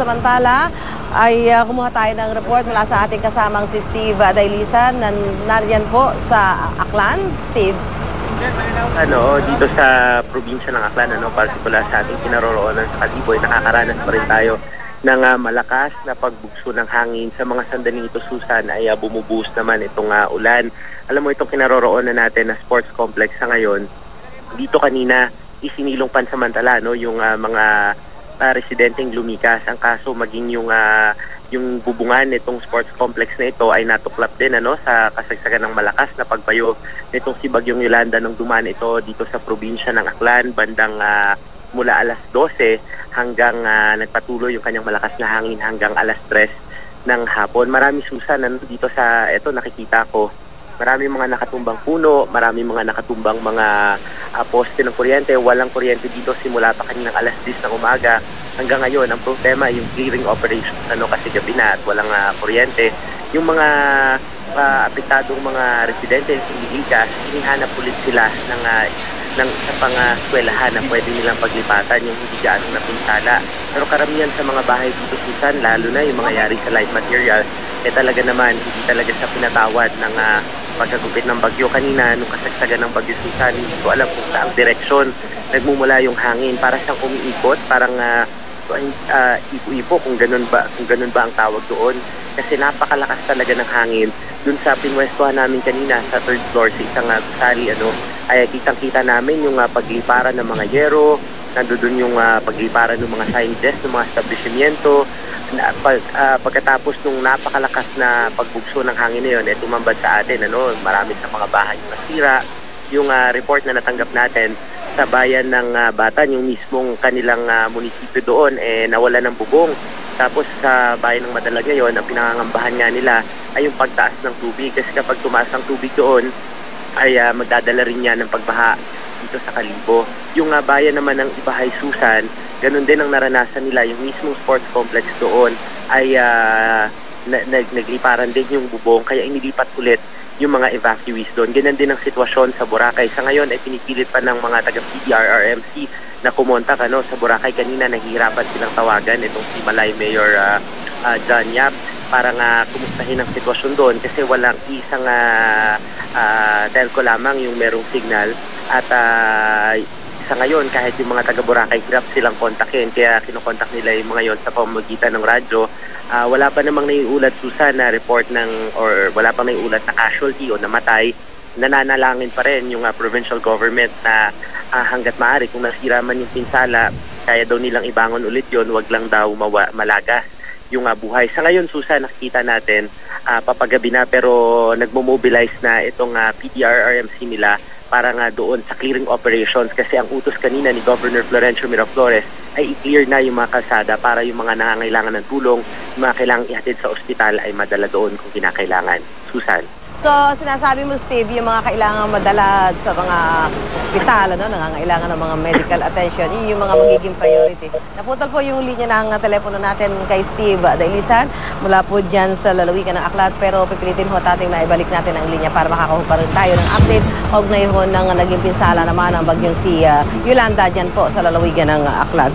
Samantala, ay kumuha tayo ng report mula sa ating kasamang si Steve Dailisan na nariyan po sa Aklan. Steve? Dito sa probinsya ng Aklan, partikular sa ating kinaroroonan sa Kaliboy, nakakaranas pa rin tayo ng malakas na pagbugso ng hangin. Sa mga sandaling ito, Susan, ay bumubuhos naman itong ulan. Alam mo, itong kinaroroonan natin na sports complex sa ngayon, dito kanina isinilong pansamantala yung mga residenteng lumikas. Ang kaso maging yung bubungan nitong sports complex na ito ay natuklap din sa kasagsagan ng malakas na pagbayo nitong si Bagyong Yolanda nung dumaan ito dito sa probinsya ng Aklan bandang mula alas 12 hanggang nagpatuloy yung kanyang malakas na hangin hanggang alas 3 ng hapon. Marami, Susan, dito sa ito nakikita ko. Marami mga nakatumbang puno, marami mga nakatumbang mga poste ng kuryente. Walang kuryente dito simula pa kaninang alas 10 ng umaga. Hanggang ngayon, ang problema yung clearing operation kasi gabi na at walang kuryente. Yung mga apektadong mga residente sa Iligas, hinihanap ulit sila ng isa pang eskwelahan na pwede nilang paglipatan yung hindi gaanong napinsala. Pero karamihan sa mga bahay dito, Susan, lalo na yung mga yari sa light material, talaga naman hindi talaga sa pinatawad ng pagkagupit ng bagyo. Kanina nung kasagsagan ng bagyo, Susan, hindi ko alam kung saang direksyon nagmumula yung hangin, para siyang umiikot, parang ipo-ipo kung ganun ba ang tawag doon, kasi napakalakas talaga ng hangin. Dun sa pinwestuhan namin kanina sa third floor sa isang gusali, ay kitang-kita namin yung pagliparan ng mga yero, nandoon yung pagliparan ng mga signage ng mga establishmento. Pagkatapos nung napakalakas na pagbugso ng hangin na yun, tumambad sa atin, marami sa mga bahay nasira. Yung report na natanggap natin sa bayan ng Batan, yung mismong kanilang munisipyo doon, nawala ng bubong. Tapos sa bayan ng Madalag ngayon, ang pinangangambahan nga nila ay yung pagtaas ng tubig, kasi kapag tumaas ang tubig doon ay magdadala rin yan ng pagbaha dito sa Kalibo. Yung bayan naman ng Ibahay, Susan, ganun din ang naranasan nila. Yung mismong sports complex doon ay nagliparan din yung bubong, kaya inilipat ulit yung mga evacuees doon. Ganun din ang sitwasyon sa Boracay. Sa ngayon ay pinipilit pa ng mga taga-PDRRMC na kumontak sa Boracay. Kanina nahihirapan silang tawagan itong si Malay Mayor John Yap para nga kumustahin ang sitwasyon doon, kasi walang isang telco lamang yung merong signal. At sa ngayon, kahit yung mga taga-Boracay, hirap silang kontakin, kaya kinokontak nila yung mga yon sa pamamagitan ng radyo. Wala pa namang naiulat, Susan, na report or wala pa naiulat na casualty o namatay. Nananalangin pa rin yung provincial government na hanggat maaari, kung nasira man yung pinsala, kaya daw nilang ibangon ulit yon, wag lang daw malagas yung buhay. Sa ngayon, Susan, nakikita natin papagabi na, pero nagmo-mobilize na itong PDRRMC nila para nga doon sa clearing operations, kasi ang utos kanina ni Governor Florencio Miraflores ay i-clear na yung mga kalsada para yung mga nangangailangan ng tulong, yung mga kailangang ihatid sa ospital ay madala doon kung kinakailangan. Susan. So, sinasabi mo, Steve, yung mga kailangan madala sa mga ospital, nangangailangan ng mga medical attention, yun yung mga magiging priority. Naputol po yung linya ng telepono natin kay Steve Dailisan mula po dyan sa lalawigan ng Aklan, pero pipilitin ho natin na ibalik natin ang linya para makakuha pa rin tayo ng update kaugnay ho ng naging pinsala naman ang bagyong si Yolanda dyan po sa lalawigan ng Aklan.